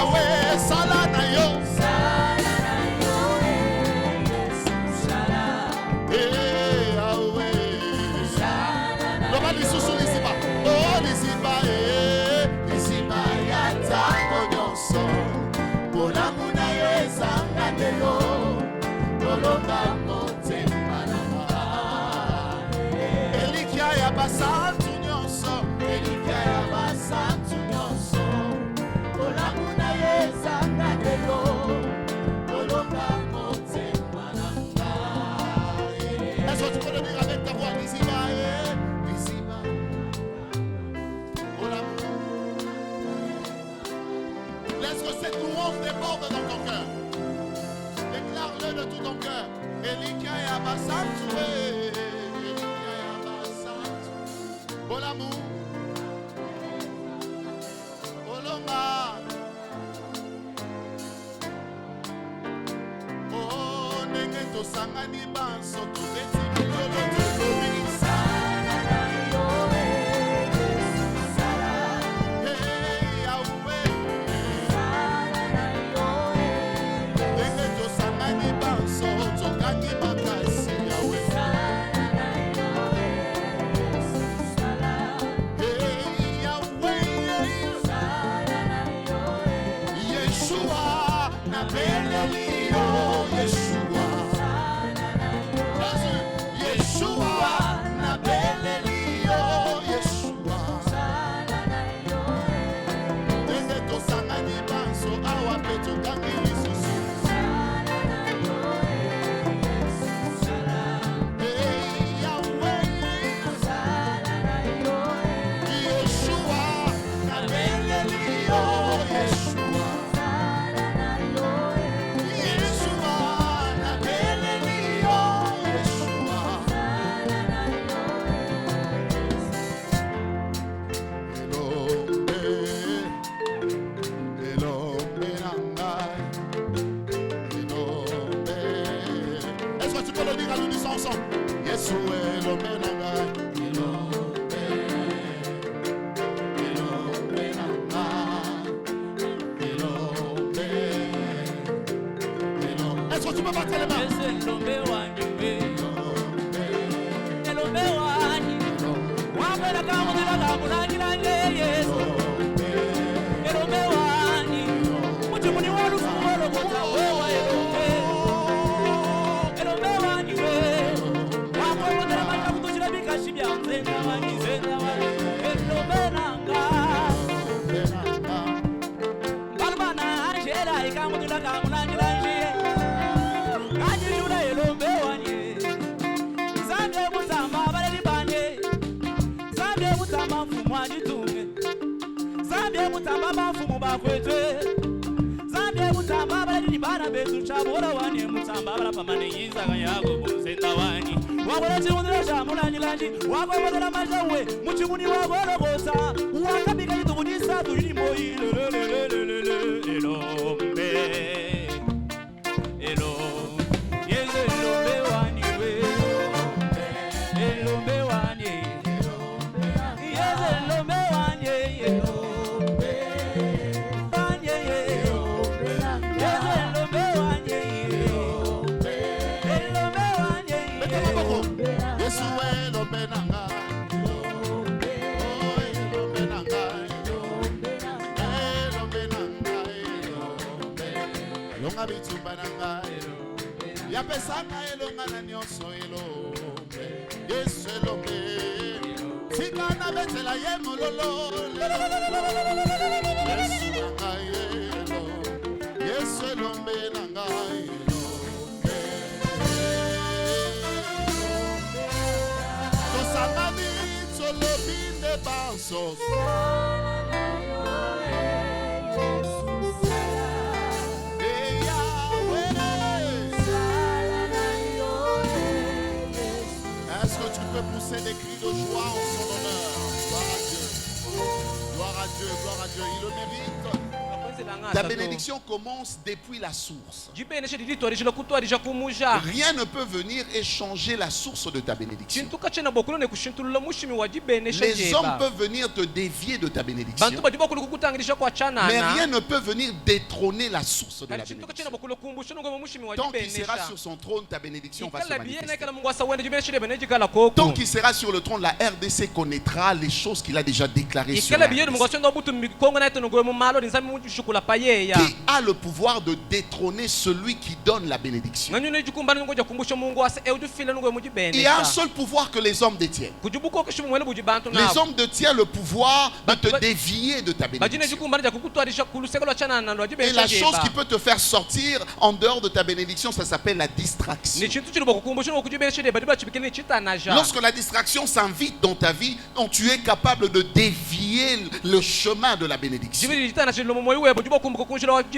Yahweh, Salana yo. Est-ce que tu peux le dire avec ta voix? Laisse que cette louange déborde dans ton cœur. Déclare-le de tout ton cœur. Elikia et Abasantu. Elikia et Abasantu. Bon l'amour. Oloma. Oh, Nengeto Sangani Banso. Tout est des cris de joie en son honneur? Gloire à Dieu, gloire à Dieu, gloire à Dieu, il le mérite. Ta bénédiction commence depuis la source. Rien ne peut venir et changer la source de ta bénédiction. Les hommes peuvent venir te dévier de ta bénédiction, mais rien ne peut venir détrôner la source de la bénédiction. Tant qu'il sera sur son trône, ta bénédiction va se manifester. Tant qu'il sera sur le trône, la RDC connaîtra les choses qu'il a déjà déclarées sur la RDC. Qui a le pouvoir de détrôner celui qui donne la bénédiction. Il y a un seul pouvoir que les hommes détiennent. Les hommes détiennent le pouvoir de te dévier de ta bénédiction. Et la chose qui peut te faire sortir en dehors de ta bénédiction, ça s'appelle la distraction. Lorsque la distraction s'invite dans ta vie, tu es capable de dévier le chemin de la bénédiction.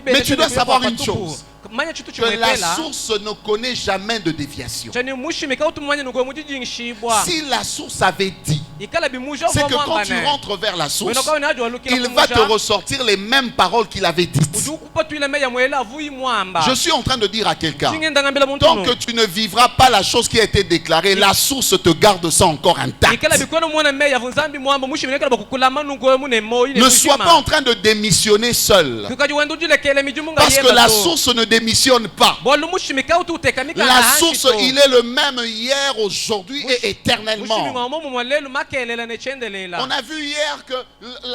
Mais tu dois savoir une chose, que la source ne connaît jamais de déviation. Si la source avait dit, c'est que quand tu rentres vers la source, il va te ressortir les mêmes paroles qu'il avait dites. Je suis en train de dire à quelqu'un, tant que tu ne vivras pas la chose qui a été déclarée, la source te garde ça encore intact. Ne sois pas en train de démissionner seul, parce que la source ne démissionne pas. La source, il est le même hier, aujourd'hui et éternellement. On a vu hier que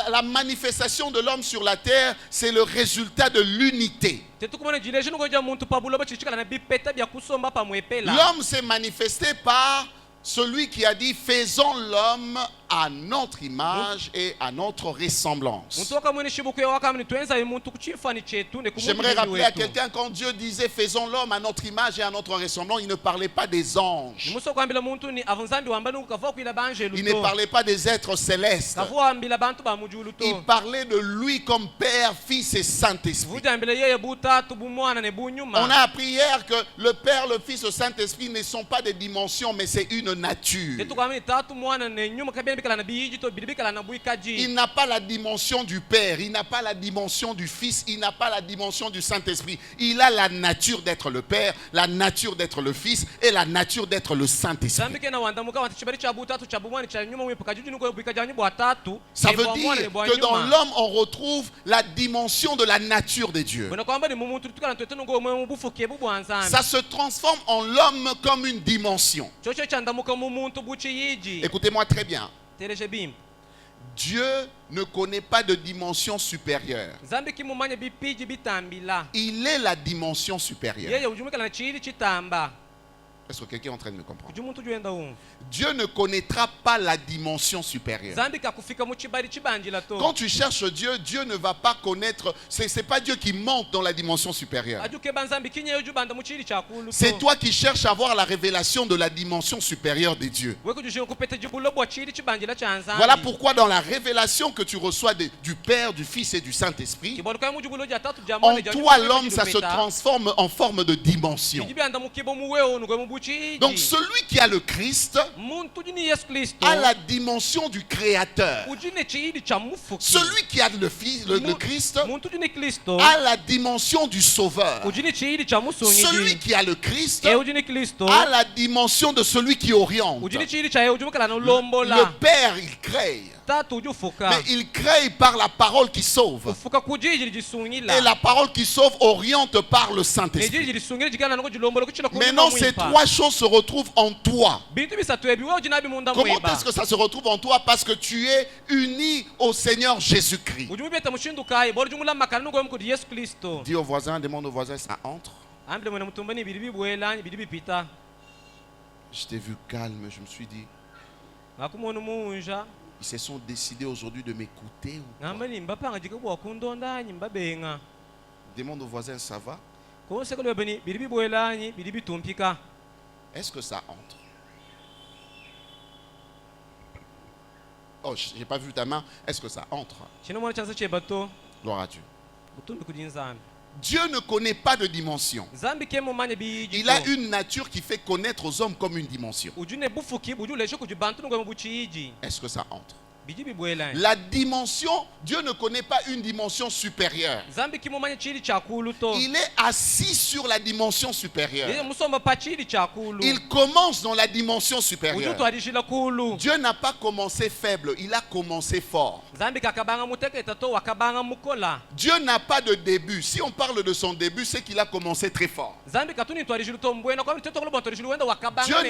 la manifestation de l'homme sur la terre, c'est le résultat de l'unité. L'homme s'est manifesté par celui qui a dit faisons l'homme à notre image et à notre ressemblance. J'aimerais rappeler à quelqu'un, quand Dieu disait faisons l'homme à notre image et à notre ressemblance, il ne parlait pas des anges. Il ne parlait pas des êtres célestes. Il parlait de lui comme Père, Fils et Saint-Esprit. On a appris hier que le Père, le Fils et le Saint-Esprit ne sont pas des dimensions, mais c'est une nature. Il n'a pas la dimension du Père, il n'a pas la dimension du Fils, il n'a pas la dimension du Saint-Esprit. Il a la nature d'être le Père, la nature d'être le Fils et la nature d'être le Saint-Esprit. Ça veut dire que dans l'homme, on retrouve la dimension de la nature de Dieu. Ça se transforme en l'homme comme une dimension. Écoutez-moi très bien. Dieu ne connaît pas de dimension supérieure. Il est la dimension supérieure. Est-ce que quelqu'un est en train de me comprendre? Dieu ne connaîtra pas la dimension supérieure. Quand tu cherches Dieu, Dieu ne va pas connaître. Ce n'est pas Dieu qui monte dans la dimension supérieure. C'est toi qui cherches à avoir la révélation de la dimension supérieure de Dieu. Voilà pourquoi dans la révélation que tu reçois du Père, du Fils et du Saint-Esprit, en toi l'homme, ça se transforme en forme de dimension. Donc celui qui a le Christ a la dimension du Créateur. Celui qui a le Fils, le Christ, a la dimension du Sauveur. Celui qui a le Christ a la dimension de celui qui oriente. Le Père, il crée. Mais il crée par la parole qui sauve. Et la parole qui sauve oriente par le Saint-Esprit. Maintenant, ces trois choses se retrouvent en toi. Comment est-ce que ça se retrouve en toi? Parce que tu es uni au Seigneur Jésus-Christ. Dis au voisin, demande au voisin, ça entre. Je t'ai vu calme, je me suis dit, ils se sont décidés aujourd'hui de m'écouter ou quoi? Demande au voisin, ça va? Est-ce que ça entre? Oh, je n'ai pas vu ta main. Est-ce que ça entre? Gloire à Dieu. Dieu ne connaît pas de dimension. Il a une nature qui fait connaître aux hommes comme une dimension. Est-ce que ça entre? La dimension, Dieu ne connaît pas une dimension supérieure. Il est assis sur la dimension supérieure. Il commence dans la dimension supérieure. Dieu n'a pas commencé faible, il a commencé fort. Dieu n'a pas de début. Si on parle de son début, c'est qu'il a commencé très fort. Dieu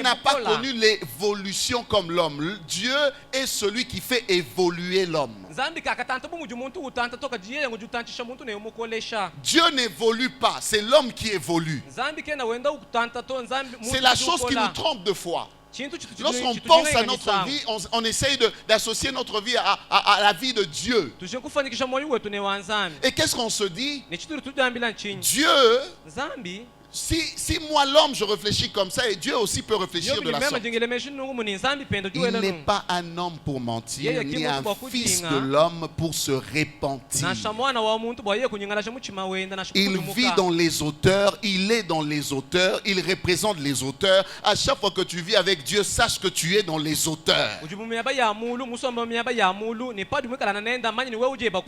n'a pas connu l'évolution comme l'homme. Dieu est celui qui fait évoluer l'homme. Dieu n'évolue pas, c'est l'homme qui évolue. C'est la chose qui nous trompe de fois. Lorsqu'on pense à notre vie, on essaye d'associer notre vie à la vie de Dieu. Et qu'est-ce qu'on se dit? Dieu, si moi l'homme je réfléchis comme ça, et Dieu aussi peut réfléchir de la sorte. Il n'est pas un homme pour mentir, ni un fils de l'homme pour se repentir. Il vit dans les auteurs, il est dans les auteurs, il représente les auteurs. À chaque fois que tu vis avec Dieu, sache que tu es dans les auteurs.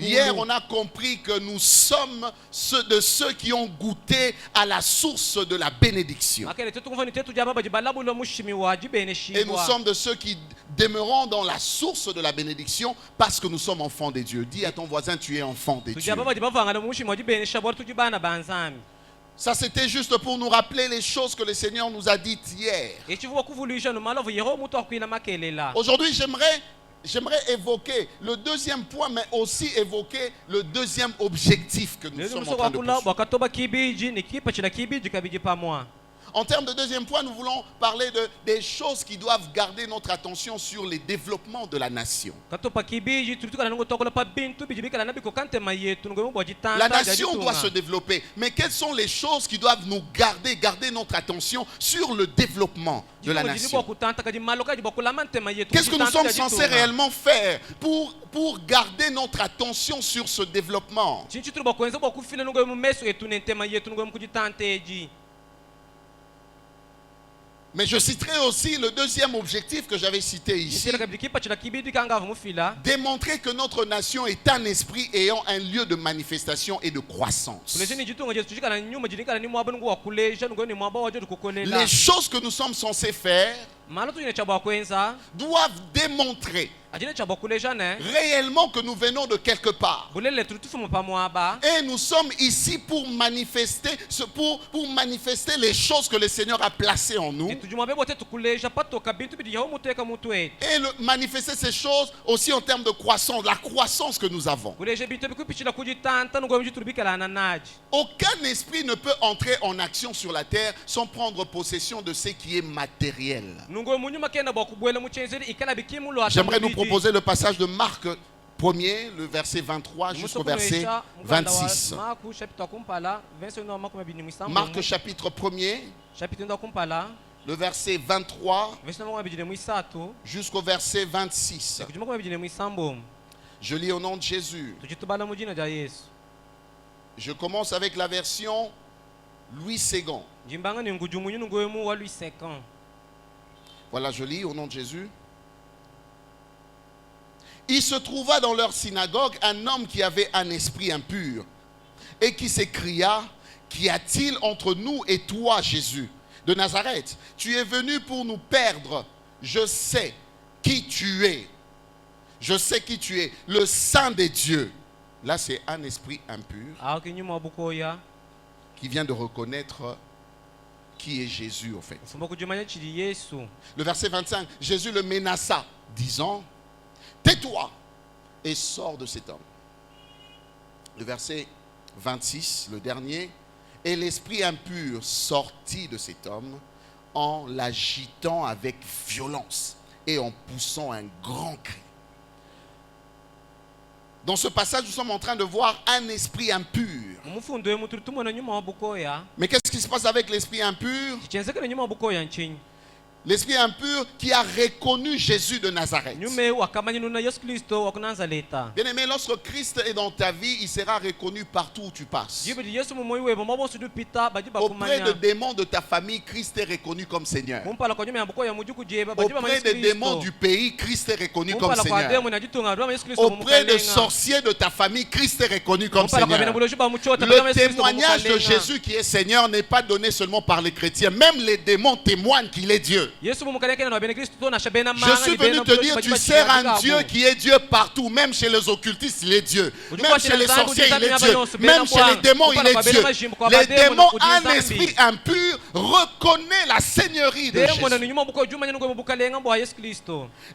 Hier, on a compris que nous sommes de ceux qui ont goûté à la source de la bénédiction. Et nous sommes de ceux qui demeurons dans la source de la bénédiction parce que nous sommes enfants de Dieu. Dis à ton voisin, tu es enfant de Dieu. Ça, c'était juste pour nous rappeler les choses que le Seigneur nous a dites hier. Aujourd'hui, j'aimerais évoquer le deuxième point, mais aussi évoquer le deuxième objectif que nous sommes en train de poursuivre. En termes de deuxième point, nous voulons parler des choses qui doivent garder notre attention sur les développements de la nation. La nation doit se développer, mais quelles sont les choses qui doivent nous garder notre attention sur le développement de la nation? Qu'est-ce que nous sommes censés réellement faire pour garder notre attention sur ce développement? Mais je citerai aussi le deuxième objectif que j'avais cité ici. Démontrer que notre nation est un esprit ayant un lieu de manifestation et de croissance. Les choses que nous sommes censés faire doivent démontrer réellement que nous venons de quelque part. Et nous sommes ici pour manifester les choses que le Seigneur a placées en nous. Et manifester ces choses aussi en termes de croissance, la croissance que nous avons. Aucun esprit ne peut entrer en action sur la terre sans prendre possession de ce qui est matériel. J'aimerais nous proposer le passage de Marc 1er, le verset 23 jusqu'au verset 26. Marc chapitre 1er, le verset 23 jusqu'au verset 26. Je lis au nom de Jésus. Je commence avec la version Louis II. Voilà, je lis au nom de Jésus. Il se trouva dans leur synagogue un homme qui avait un esprit impur et qui s'écria: qu'y a-t-il entre nous et toi, Jésus de Nazareth? Tu es venu pour nous perdre. Je sais qui tu es. Je sais qui tu es, le Saint des dieux. Là, c'est un esprit impur qui vient de reconnaître qui est Jésus, en fait. Le verset 25, Jésus le menaça, disant: tais-toi et sors de cet homme. Le verset 26, le dernier, et l'esprit impur sortit de cet homme en l'agitant avec violence et en poussant un grand cri. Dans ce passage, nous sommes en train de voir un esprit impur. Mais qu'est-ce qui se passe avec l'esprit impur? L'esprit impur qui a reconnu Jésus de Nazareth. Bien-aimé, lorsque Christ est dans ta vie, il sera reconnu partout où tu passes. Auprès des démons de ta famille, Christ est reconnu comme Seigneur. Auprès des démons du pays, Christ est reconnu comme Seigneur. Auprès des sorciers de ta famille, Christ est reconnu comme Seigneur. Le témoignage de Jésus qui est Seigneur n'est pas donné seulement par les chrétiens. Même les démons témoignent qu'il est Dieu. Je suis venu te dire, tu sers un Dieu qui est Dieu partout. Même chez les occultistes, il est Dieu. Même chez les sorciers, il est Dieu. Même chez les démons, il est Dieu. Les démons, un esprit impur, reconnaît la seigneurie de Jésus.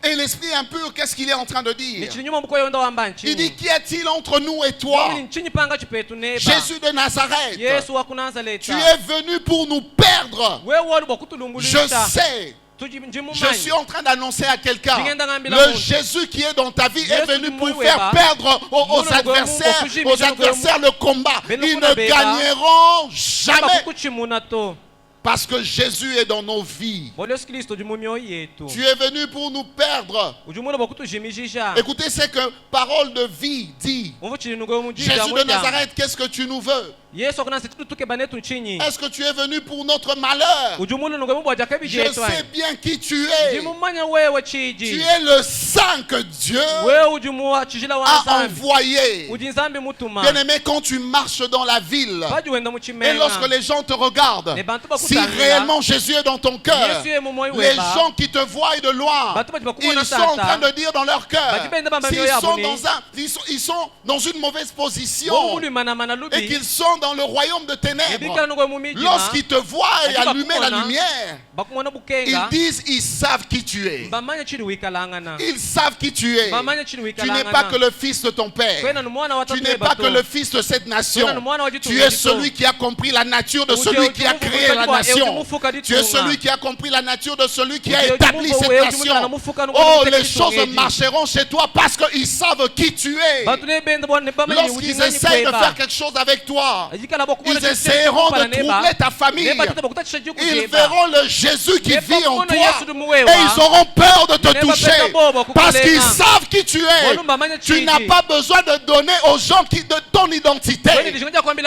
Et l'esprit impur, qu'est-ce qu'il est en train de dire? Il dit, qu'y a-t-il entre nous et toi? Jésus de Nazareth, tu es venu pour nous perdre. Je sais. Je suis en train d'annoncer à quelqu'un, le Jésus qui est dans ta vie est venu pour faire perdre aux adversaires le combat. Ils ne gagneront jamais. Parce que Jésus est dans nos vies. Tu es venu pour nous perdre. Écoutez ce que parole de vie dit. Jésus de Nazareth, qu'est-ce que tu nous veux? Est-ce que tu es venu pour notre malheur? Je sais bien qui tu es. Tu es le Saint que Dieu a envoyé. Bien-aimé, quand tu marches dans la ville et lorsque les gens te regardent, si réellement Jésus est dans ton cœur, les gens qui te voient de loin, ils sont en train de dire dans leur cœur, s'ils sont dans une mauvaise position et qu'ils sont dans le royaume de ténèbres, lorsqu'ils te voient et allumer la lumière, ils disent, ils savent qui tu es. Ils savent qui tu es. Tu n'es pas que le fils de ton père. Tu n'es pas que le fils de cette nation. Tu es celui qui a compris la nature de celui qui a créé la nation. Tu es celui qui a compris la nature de celui qui a établi cette nation. Oh, les choses marcheront chez toi parce qu'ils savent qui tu es. Lorsqu'ils essayent de faire quelque chose avec toi, ils essaieront de troubler ta famille. Ils verront le Jésus qui vit en toi et ils auront peur de te toucher parce qu'ils savent qui tu es. Tu n'as pas besoin de donner aux gens de ton identité.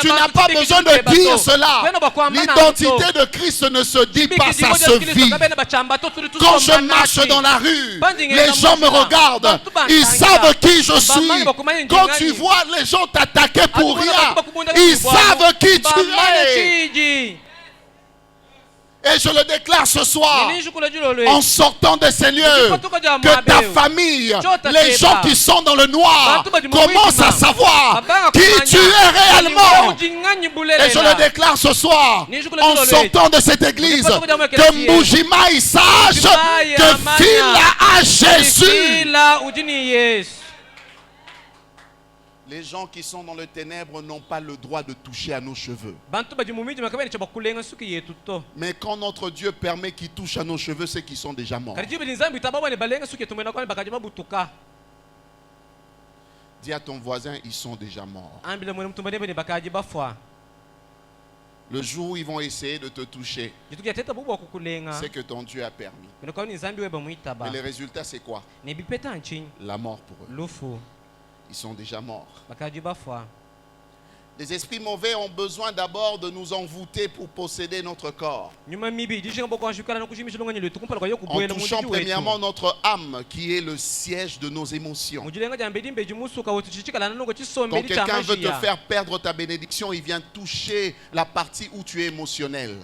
Tu n'as pas besoin de dire cela. L'identité de Christ ne se dit pas, ça se vit. Quand je marche dans la rue, les gens me regardent. Ils savent qui je suis. Quand tu vois les gens t'attaquer pour rien, ils savent qui tu es. Et je le déclare ce soir, en sortant de ces lieux, que ta famille, les gens qui sont dans le noir, commencent à savoir qui tu es réellement. Et je le déclare ce soir, en sortant de cette église, que Mbujima il sache que Fila a Jésus. Les gens qui sont dans les ténèbres n'ont pas le droit de toucher à nos cheveux. Mais quand notre Dieu permet qu'ils touchent à nos cheveux, c'est qu'ils sont déjà morts. Dis à ton voisin, ils sont déjà morts. Le jour où ils vont essayer de te toucher, c'est que ton Dieu a permis. Mais le résultat, c'est quoi? La mort pour eux. Ils sont déjà morts. Les esprits mauvais ont besoin d'abord de nous envoûter pour posséder notre corps. En touchant premièrement notre âme qui est le siège de nos émotions. Quand quelqu'un veut te faire perdre ta bénédiction, il vient toucher la partie où tu es émotionnel.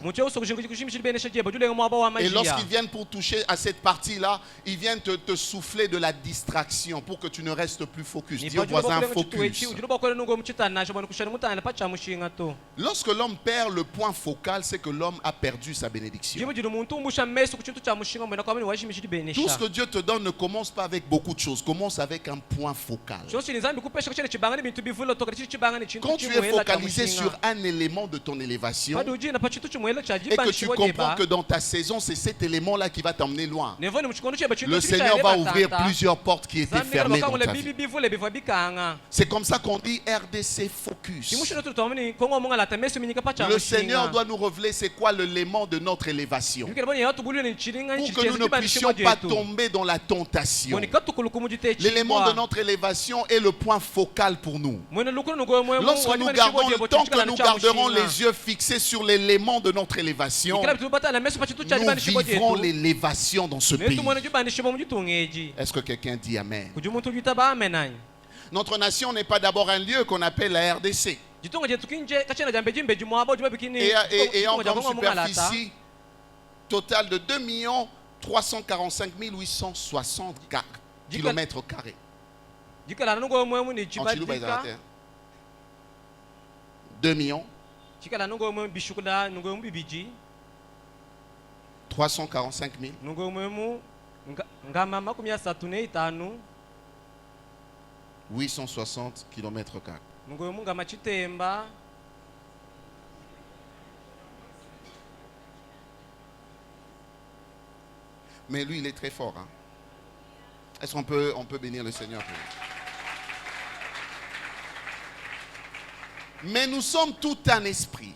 Et lorsqu'ils viennent pour toucher à cette partie-là, ils viennent te souffler de la distraction pour que tu ne restes plus focus. Dis au voisin, focus. Lorsque l'homme perd le point focal, c'est que l'homme a perdu sa bénédiction. Tout ce que Dieu te donne ne commence pas avec beaucoup de choses, commence avec un point focal. Quand tu es focalisé sur un élément de ton élévation et que tu comprends que dans ta saison, c'est cet élément-là qui va t'emmener loin, le Seigneur va ouvrir plusieurs portes qui étaient fermées dans ta vie. C'est comme ça qu'on dit RDC Focus. Le Seigneur doit nous révéler c'est quoi l'élément de notre élévation. Pour que nous ne puissions pas tomber dans la tentation. L'élément de notre élévation est le point focal pour nous. Lorsque nous gardons, tant que nous garderons les yeux fixés sur l'élément de notre élévation, nous vivrons l'élévation dans ce pays. Est-ce que quelqu'un dit Amen? Notre nation n'est pas d'abord un lieu qu'on appelle la RDC. Ayant comme superficie totale de 2 345 860 km². En Chilou, 2 millions 345 000 860 km². Mais lui, il est très fort. Hein? Est-ce qu'on peut bénir le Seigneur pour lui? Mais nous sommes tout un esprit.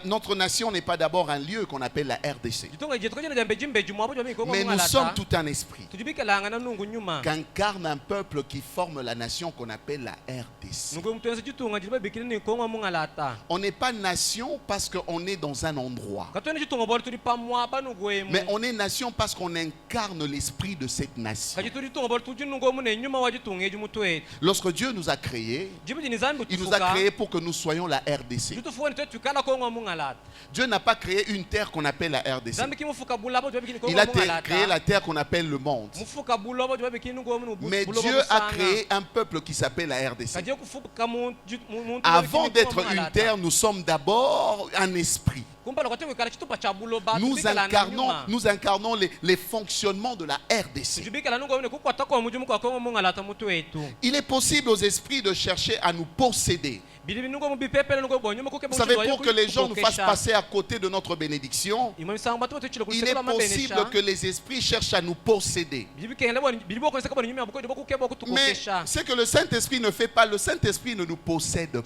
Notre nation n'est pas d'abord un lieu qu'on appelle la RDC. Mais nous sommes tout un esprit qu'incarne un peuple qui forme la nation qu'on appelle la RDC. On n'est pas nation parce qu'on est dans un endroit. Mais on est nation parce qu'on incarne l'esprit de cette nation. Lorsque Dieu nous a créés, il nous a créés pour que nous soyons la RDC. Dieu n'a pas créé une terre qu'on appelle la RDC. Il a créé la terre qu'on appelle le monde. Mais Dieu a créé un peuple qui s'appelle la RDC. Avant d'être une terre, nous sommes d'abord un esprit. Nous incarnons les fonctionnements de la RDC. Il est possible aux esprits de chercher à nous posséder. Vous savez, pour que les gens nous fassent passer à côté de notre bénédiction, il est possible que les esprits cherchent à nous posséder. Mais ce que le Saint-Esprit ne fait pas, le Saint-Esprit ne nous possède pas.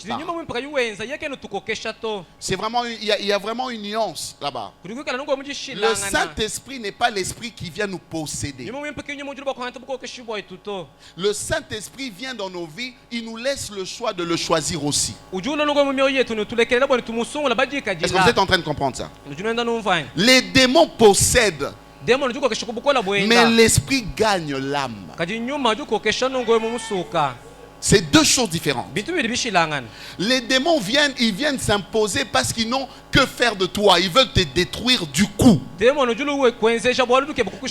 C'est vraiment, il y a vraiment une nuance là-bas. Le Saint-Esprit n'est pas l'esprit qui vient nous posséder. Le Saint-Esprit vient dans nos vies, il nous laisse le choix de le choisir aussi. Est-ce que vous êtes en train de comprendre ça? Les démons possèdent, mais l'esprit gagne l'âme. C'est deux choses différentes. Les démons viennent s'imposer parce qu'ils n'ont que faire de toi. Ils veulent te détruire du coup. Mais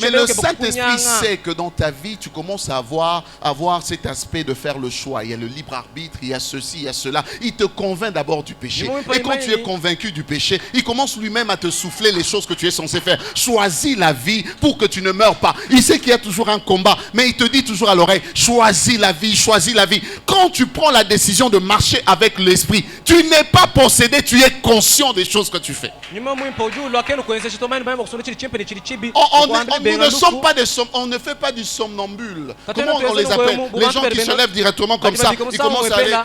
le Saint-Esprit sait que dans ta vie, tu commences à avoir cet aspect de faire le choix. Il y a le libre arbitre, il y a ceci, il y a cela. Il te convainc d'abord du péché. Et quand tu es convaincu du péché, il commence lui-même à te souffler les choses que tu es censé faire. Choisis la vie pour que tu ne meurs pas. Il sait qu'il y a toujours un combat, mais il te dit toujours à l'oreille, choisis la vie, choisis la vie. Quand tu prends la décision de marcher avec l'esprit, tu n'es pas possédé, tu es conscient des choses que tu fais. On ne fait pas du somnambule. Comment on les appelle? Les gens qui se lèvent directement comme ça, ils commencent à aller.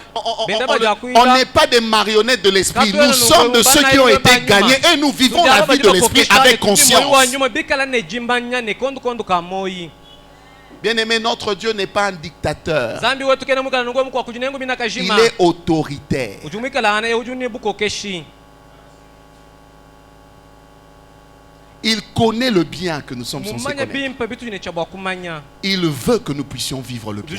On n'est pas des marionnettes de l'esprit. Nous sommes de ceux qui ont été gagnés et nous vivons la vie de l'esprit avec conscience. Bien-aimé, notre Dieu n'est pas un dictateur. Il est autoritaire. Il connaît le bien que nous sommes censés connaître. Il veut que nous puissions vivre le bien.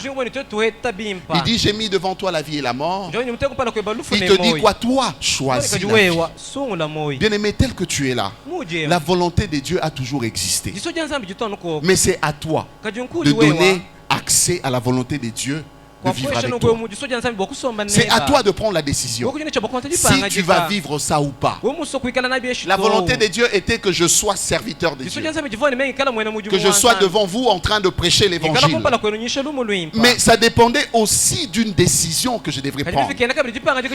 Il dit, j'ai mis devant toi la vie et la mort. Il te dit quoi? Toi, choisis la vie. Bien-aimé, tel que tu es là, la volonté de Dieu a toujours existé. Mais c'est à toi de donner accès à la volonté de Dieu de vivre avec toi. C'est à toi de prendre la décision si tu vas vivre ça ou pas. La volonté de Dieu était que je sois serviteur de Dieu, que je sois devant vous en train de prêcher l'évangile. Mais ça dépendait aussi d'une décision que je devrais prendre,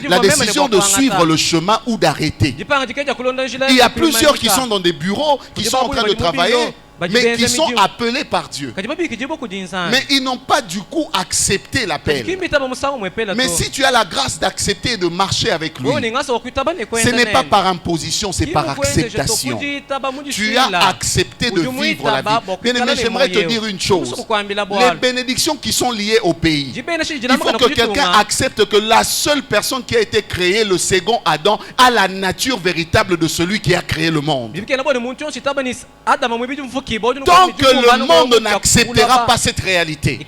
la décision de suivre le chemin ou d'arrêter. Il y a plusieurs qui sont dans des bureaux, qui sont en train de travailler. mais qui sont appelés par Dieu. Mais ils n'ont pas du coup accepté l'appel. Mais si tu as la grâce d'accepter et de marcher avec lui, ce n'est pas par imposition, c'est par acceptation. Tu as accepté de vivre la vie. Bien-aimé, j'aimerais te dire une chose. Les bénédictions qui sont liées au pays, il faut que quelqu'un accepte que la seule personne qui a été créée, le second Adam, a la nature véritable de celui qui a créé le monde. Tant que le monde n'acceptera pas cette réalité,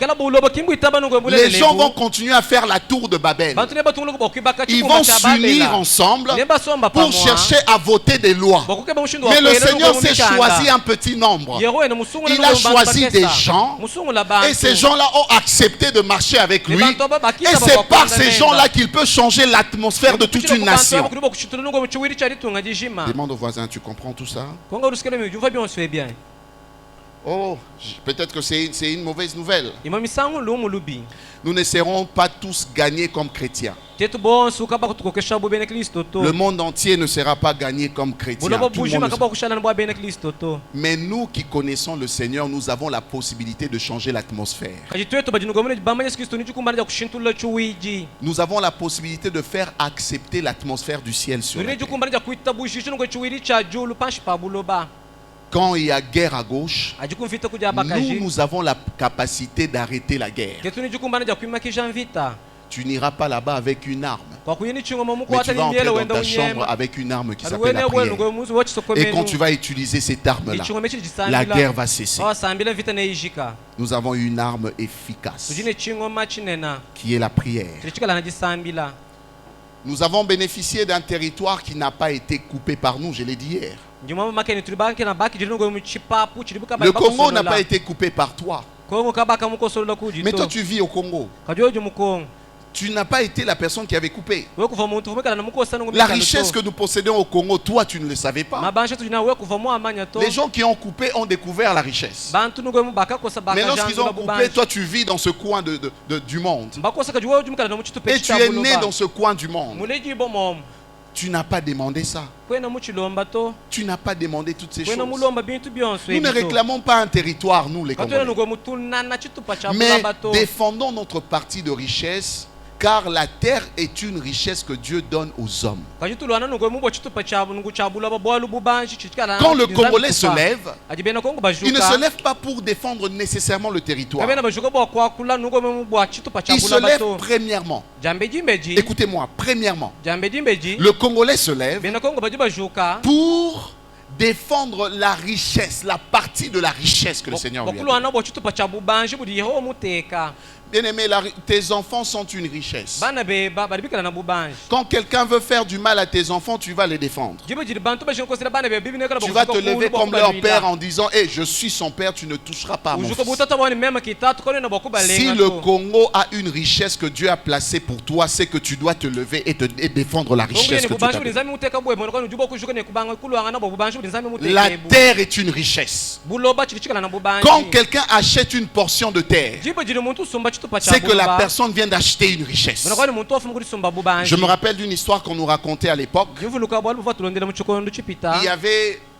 les gens vont continuer à faire la tour de Babel. Ils vont s'unir ensemble pour chercher à voter des lois. Mais le Seigneur s'est choisi un petit nombre. Il a choisi des gens et ces gens-là ont accepté de marcher avec lui. Et c'est par ces gens-là qu'il peut changer l'atmosphère de toute une nation. Demande au voisin, tu comprends tout ça? Oh, peut-être que c'est une mauvaise nouvelle. Nous ne serons pas tous gagnés comme chrétiens. Le monde entier ne sera pas gagné comme chrétien. Mais nous qui connaissons le Seigneur, nous avons la possibilité de changer l'atmosphère. Nous avons la possibilité de faire accepter l'atmosphère du ciel sur la terre. Quand il y a guerre à gauche, nous avons la capacité d'arrêter la guerre. Tu n'iras pas là-bas avec une arme, mais tu vas entrer dans ta chambre avec une arme qui s'appelle la prière. Et quand tu vas utiliser cette arme-là, la guerre va cesser. Nous avons une arme efficace qui est la prière. Nous avons bénéficié d'un territoire qui n'a pas été coupé par nous, je l'ai dit hier. Le Congo n'a pas été coupé par toi. Mais toi tu vis au Congo. Tu n'as pas été la personne qui avait coupé. La richesse que nous possédons au Congo, toi tu ne le savais pas. Les gens qui ont coupé ont découvert la richesse. Mais lorsqu'ils ont coupé, toi tu vis dans ce coin du monde. Et tu es né dans ce coin du monde. Tu n'as pas demandé ça. Tu n'as pas demandé toutes ces choses. Nous ne réclamons pas un territoire, nous les Congolais. Mais défendons notre partie de richesse, car la terre est une richesse que Dieu donne aux hommes. Quand le Congolais se lève, il ne se lève pas pour défendre nécessairement le territoire. Il se lève premièrement. Écoutez-moi, premièrement, le Congolais se lève pour défendre la richesse, la partie de la richesse que le Seigneur lui a donnée. Bien-aimé, tes enfants sont une richesse. Quand quelqu'un veut faire du mal à tes enfants, tu vas les défendre. Tu vas te lever comme leur père en disant « je suis son père, tu ne toucheras pas à mon fils. » Si le Congo a une richesse que Dieu a placée pour toi, c'est que tu dois te lever et défendre la richesse que tu as donnée. La terre est une richesse. Quand quelqu'un achète une portion de terre, c'est que la personne vient d'acheter une richesse. Je me rappelle d'une histoire qu'on nous racontait à l'époque.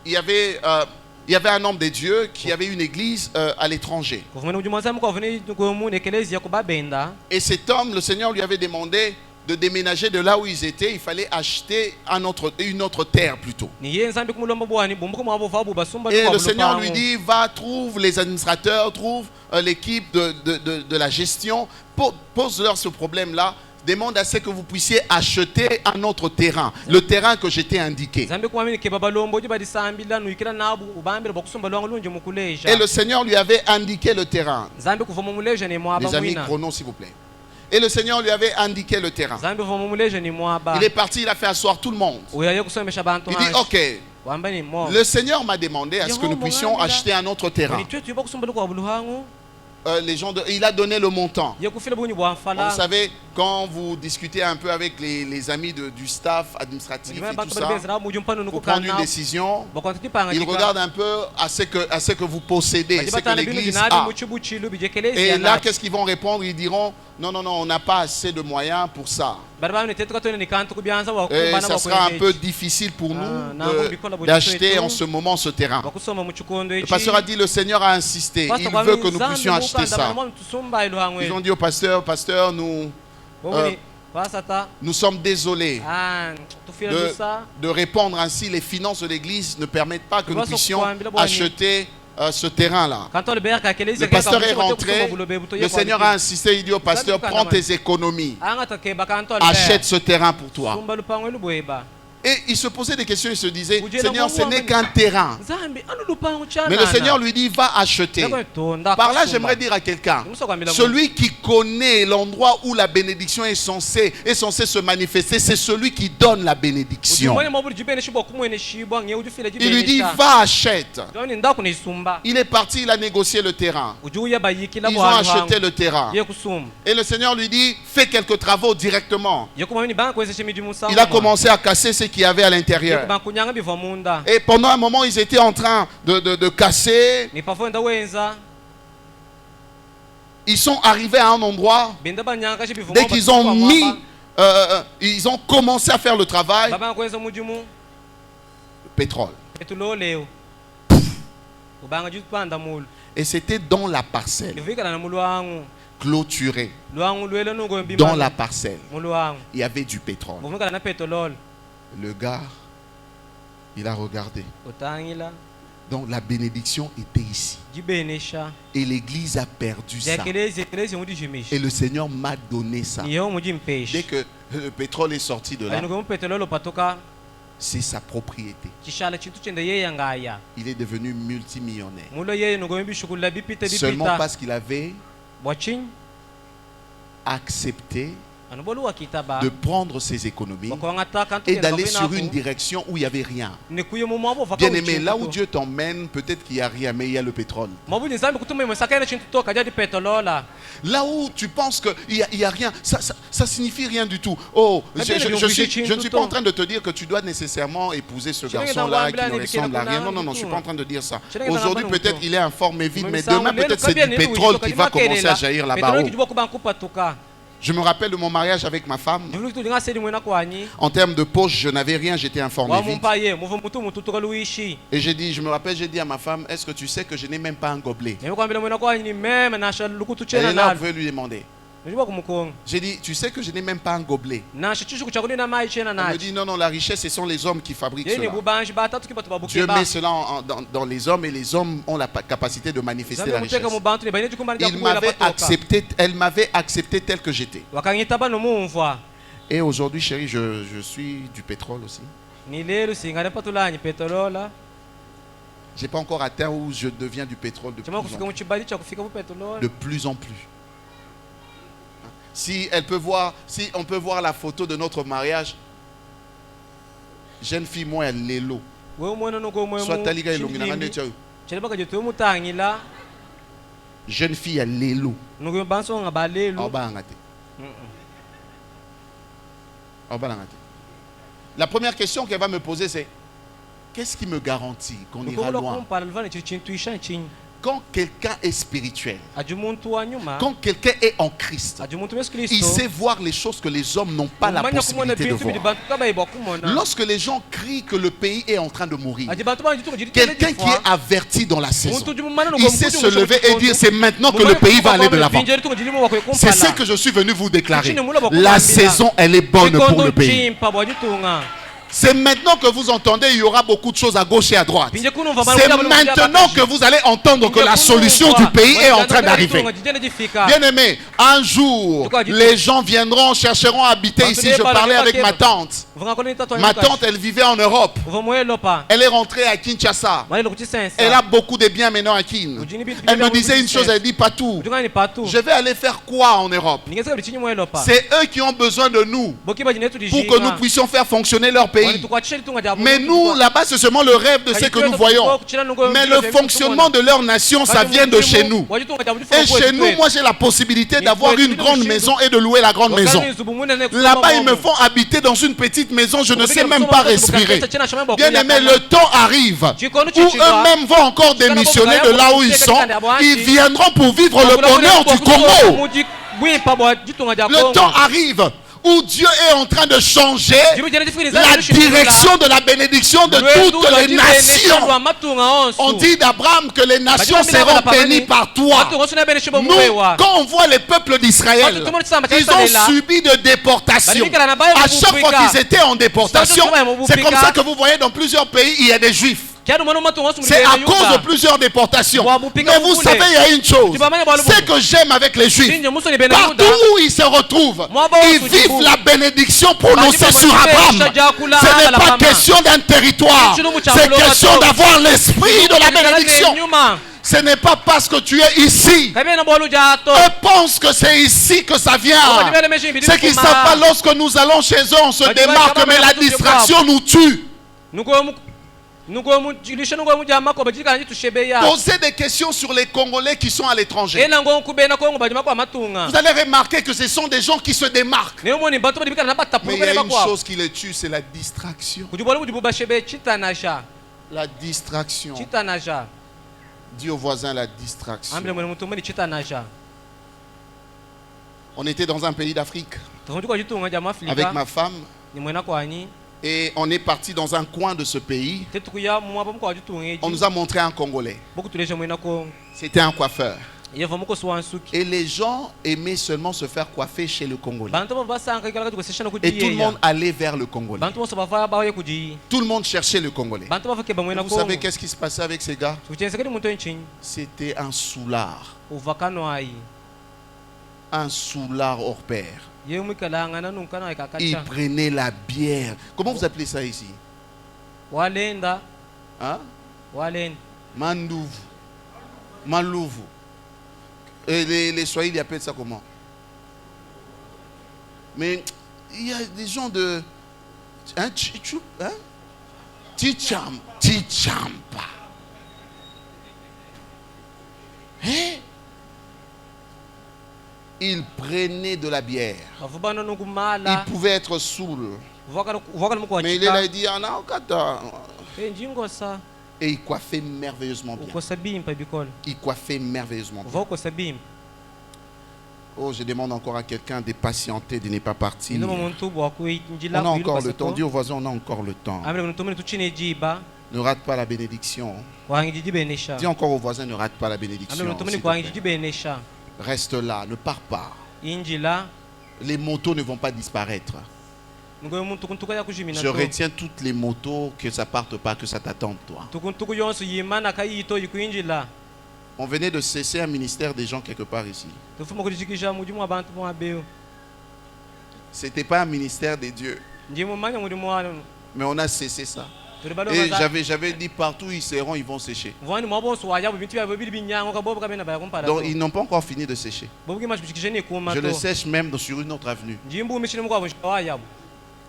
Il y avait un homme de Dieu qui avait une église à l'étranger. Et cet homme, le Seigneur lui avait demandé de déménager de là où ils étaient. Il fallait acheter une autre terre plutôt. Et le Seigneur lui dit, va, trouve les administrateurs, trouve l'équipe de la gestion, pose-leur ce problème-là. Demande à ce que vous puissiez acheter un autre terrain, le terrain que j'étais indiqué. Et le Seigneur lui avait indiqué le terrain. Les amis, chrono s'il vous plaît. Et le Seigneur lui avait indiqué le terrain. Il est parti, il a fait asseoir tout le monde. Il dit, ok, le Seigneur m'a demandé à ce que nous puissions acheter un autre terrain. Il a donné le montant. Vous savez, quand vous discutez un peu avec les amis du staff administratif et tout ça, pour prendre une décision, ils regardent un peu à ce que vous possédez, ce que l'église a. Et là, qu'est-ce qu'ils vont répondre? Ils diront, Non, non, non, on n'a pas assez de moyens pour ça. Et Et ça sera un peu difficile pour nous d'acheter en ce moment ce terrain. Le pasteur a dit, le Seigneur a insisté. Il veut que nous puissions acheter ça. Ils ont dit au pasteur, pasteur, nous sommes désolés de répondre ainsi. Les finances de l'église ne permettent pas que nous puissions acheter ce terrain-là. Le pasteur est rentré, le Seigneur a insisté, il dit au pasteur, prends tes économies, achète ce terrain pour toi. Et il se posait des questions, il se disait, Seigneur, ce n'est qu'un terrain. Mais le Seigneur lui dit, va acheter. Par là, j'aimerais dire à quelqu'un, celui qui connaît l'endroit où la bénédiction est censée se manifester, c'est celui qui donne la bénédiction. Il lui dit, va, achète. Il est parti, il a négocié le terrain. Ils ont acheté le terrain. Et le Seigneur lui dit, fais quelques travaux directement. Il a commencé à casser ce qu'il y avait à l'intérieur. Et pendant un moment, ils étaient en train de casser. Ils sont arrivés à un endroit. Dès qu'ils ont mis, ils ont commencé à faire le travail. Le pétrole. Et c'était dans la parcelle. Clôturé. Dans la parcelle. Il y avait du pétrole. Le gars, il a regardé. Donc la bénédiction était ici. Et l'église a perdu ça. Et le Seigneur m'a donné ça. Dès que le pétrole est sorti de là, c'est sa propriété. Il est devenu multimillionnaire. Seulement parce qu'il avait accepté de prendre ses économies et d'aller sur une direction où il n'y avait rien. Bien aimé, là où Dieu t'emmène, peut-être qu'il n'y a rien, mais il y a le pétrole. Là où tu penses qu'il n'y a rien, ça signifie rien du tout. Oh, je ne suis pas en train de te dire que tu dois nécessairement épouser ce garçon-là qui ne ressemble à rien. Non, non, non, je ne suis pas en train de dire ça. Aujourd'hui, peut-être il est informé vide, mais demain, peut-être c'est du pétrole qui va commencer à jaillir là-bas. Je me rappelle de mon mariage avec ma femme. En termes de poche, je n'avais rien, j'étais informé vite. Et je me rappelle, j'ai dit à ma femme, est-ce que tu sais que je n'ai même pas un gobelet? Et là, vous pouvez lui demander. J'ai dit, tu sais que je n'ai même pas un gobelet. Elle me dit, non, non, la richesse, ce sont les hommes qui fabriquent cela. Dieu met cela dans les hommes et les hommes ont la capacité de manifester la richesse. Elle m'avait accepté tel que j'étais. Et aujourd'hui, chérie, je suis du pétrole aussi. Je n'ai pas encore atteint où je deviens du pétrole de plus en plus. Si on peut voir la photo de notre mariage, jeune fille, moi, elle est l'eau. Jeune fille, elle est l'eau. La première question qu'elle va me poser, c'est qu'est-ce qui me garantit qu'on ira loin? Quand quelqu'un est spirituel, quand quelqu'un est en Christ, il sait voir les choses que les hommes n'ont pas la possibilité de voir. Lorsque les gens crient que le pays est en train de mourir, quelqu'un qui est averti dans la saison, il sait se lever et dire c'est maintenant que le pays va aller de l'avant. C'est ce que je suis venu vous déclarer. La saison, elle est bonne pour le pays. C'est maintenant que vous entendez, il y aura beaucoup de choses à gauche et à droite. C'est maintenant que vous allez entendre que la solution du pays est en train d'arriver. Bien aimé, un jour, les gens viendront, chercheront à habiter ici. Je parlais avec ma tante. Ma tante, elle vivait en Europe. Elle est rentrée à Kinshasa. Elle a beaucoup de biens maintenant à Kin. Elle me disait une chose, elle dit pas tout. Je vais aller faire quoi en Europe? C'est eux qui ont besoin de nous pour que nous puissions faire fonctionner leur pays. Mais nous, là-bas, c'est seulement le rêve de ce que nous voyons. Mais le fonctionnement de leur nation, ça vient de chez nous. Et chez nous, moi, j'ai la possibilité d'avoir une grande maison et de louer la grande maison. Là-bas, ils me font habiter dans une petite maison, je ne sais même pas respirer. Bien aimé, le temps arrive où eux-mêmes vont encore démissionner de là où ils sont. Ils viendront pour vivre le bonheur du Congo. Le temps arrive où Dieu est en train de changer la direction de la bénédiction de toutes les nations. On dit d'Abraham que les nations seront bénies par toi. Nous, quand on voit les peuples d'Israël, ils ont subi de déportation. À chaque fois qu'ils étaient en déportation, c'est comme ça que vous voyez dans plusieurs pays, il y a des juifs. C'est à cause de plusieurs déportations. Mais vous savez, il y a une chose. C'est que j'aime avec les juifs. Partout où ils se retrouvent, ils vivent la bénédiction prononcée sur Abraham. Ce n'est pas question d'un territoire. C'est question d'avoir l'esprit de la bénédiction. Ce n'est pas parce que tu es ici. Eux pensent que c'est ici que ça vient. C'est qu'ils ne savent pas, lorsque nous allons chez eux, on se démarque, mais la distraction nous tue. Posez des questions sur les Congolais qui sont à l'étranger. Vous allez remarquer que ce sont des gens qui se démarquent. Mais il y a une chose qui les tue, c'est la distraction. La distraction. Dis au voisin la distraction. On était dans un pays d'Afrique avec ma femme. Et on est parti dans un coin de ce pays. On nous a montré un Congolais. C'était un coiffeur. Et les gens aimaient seulement se faire coiffer chez le Congolais. Et tout le monde allait vers le Congolais. Tout le monde cherchait le Congolais. Vous savez qu'est-ce qui se passait avec ces gars? C'était un soulard. Un soulard hors pair. Il prenait la bière. Comment vous appelez ça ici? Hein? Mandouvu. Malouvu. Et les Swahili appellent ça comment? Mais il y a des gens de... Hein? Ticham. Tichampa. Hein? Il prenait de la bière. Il pouvait être saoul. Mais il est là, il dit, et il coiffait merveilleusement bien. Il coiffait merveilleusement bien. Oh, je demande encore à quelqu'un de patienter, de ne pas partir. On a encore le temps. Dis au voisin, on a encore le temps. Ne rate pas la bénédiction. Dis encore au voisin, ne rate pas la bénédiction. Reste là, ne pars pas. Les motos ne vont pas disparaître. Je retiens toutes les motos, que ça parte pas, que ça t'attende toi. On venait de cesser un ministère des gens quelque part ici. C'était pas un ministère des dieux. Mais on a cessé ça. Et j'avais dit partout ils seront, ils vont sécher. Donc ils n'ont pas encore fini de sécher. Je le sèche même sur une autre avenue.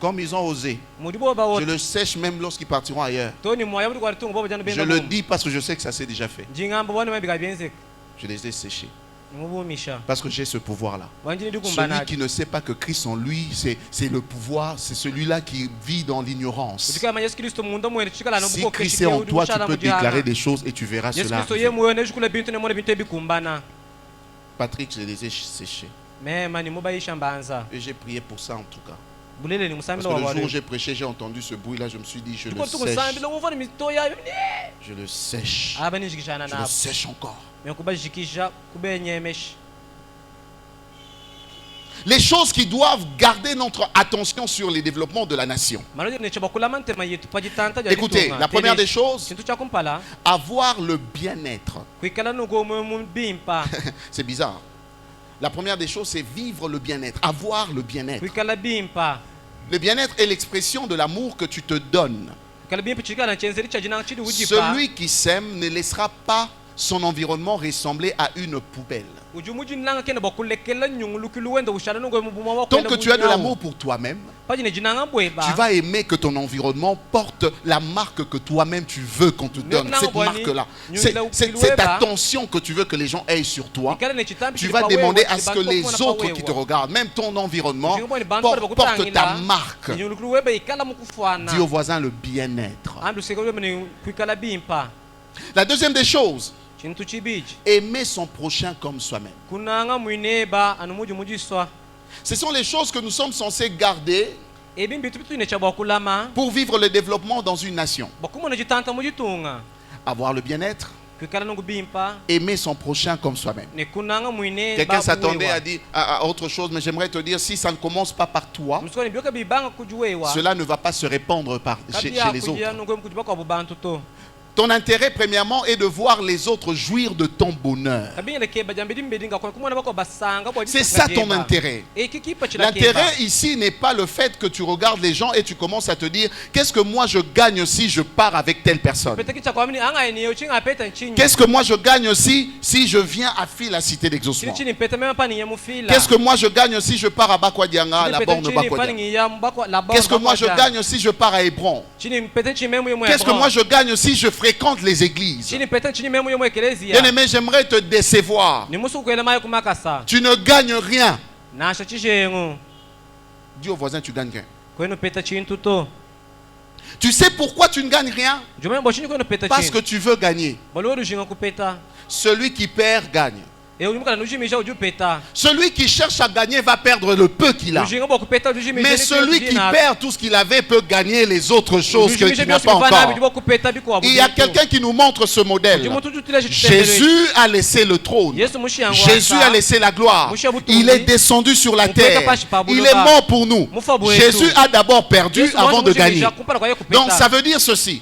Comme ils ont osé. Je le sèche même lorsqu'ils partiront ailleurs. Je le dis parce que je sais que ça s'est déjà fait. Je les ai séchés. Parce que j'ai ce pouvoir-là. Celui qui ne sait pas que Christ en lui, c'est le pouvoir, c'est celui-là qui vit dans l'ignorance. Si Christ est en toi, tu peux déclarer des choses et tu verras cela. Patrick, je les ai séchés. Et j'ai prié pour ça en tout cas. Parce que le jour où j'ai prêché, j'ai entendu ce bruit-là, je me suis dit, je le sèche. Je le sèche. Je le sèche encore. Les choses qui doivent garder notre attention sur les développements de la nation. Écoutez, la première des choses, avoir le bien-être. C'est bizarre. La première des choses, c'est vivre le bien-être, avoir le bien-être. Le bien-être est l'expression de l'amour que tu te donnes. Celui qui s'aime ne laissera pas son environnement ressembler à une poubelle. Tant que tu as de l'amour pour toi-même, tu vas aimer que ton environnement porte la marque que toi-même tu veux qu'on te donne. Cette marque-là, cette attention que tu veux que les gens aient sur toi. Tu vas demander à ce que les autres qui te regardent, même ton environnement, porte ta marque. Dis au voisin le bien-être. La deuxième des choses, chintu chibiji Aimer son prochain comme soi-même. kunanga mwineba anumuji mujiswa Ce sont les choses que nous sommes censés garder ebi mbitu bitu ine chabakulama pour vivre le développement dans une nation. bakumona jitanta mujitunga Avoir le bien-être, kwikala nokubimpa aimer son prochain comme soi-même. ne kunanga mwineba Quelqu'un s'attendait à dire à autre chose, mais j'aimerais te dire, si ça ne commence pas par toi, msikoni byoka bibanga kujuwewa cela ne va pas se répandre chez les autres. nungwe mkujiba kwa bubantu to Ton intérêt, premièrement, est de voir les autres jouir de ton bonheur. C'est ça ton intérêt. L'intérêt ici n'est pas le fait que tu regardes les gens et tu commences à te dire, qu'est-ce que moi je gagne si je pars avec telle personne? Qu'est-ce que moi je gagne si je viens à Fil, la cité d'exaucement? Qu'est-ce que moi je gagne si je pars à Bakwadianga, à la borne Bakwadianga? Qu'est-ce que moi je gagne si je pars à Hébron? Qu'est-ce que moi je gagne si je fréquente les églises? Bien aimé, j'aimerais te décevoir. Tu ne gagnes rien. Dis au voisin, tu gagnes rien. Tu sais pourquoi tu ne gagnes rien? Parce que tu veux gagner. Celui qui perd gagne. Celui qui cherche à gagner va perdre le peu qu'il a. Mais celui qui perd tout ce qu'il avait peut gagner les autres choses que tu n'as pas encore. Il y a quelqu'un qui nous montre ce modèle. Jésus a laissé le trône. Jésus a laissé la gloire. Il est descendu sur la terre. Il est mort pour nous. Jésus a d'abord perdu avant de gagner. Donc ça veut dire ceci.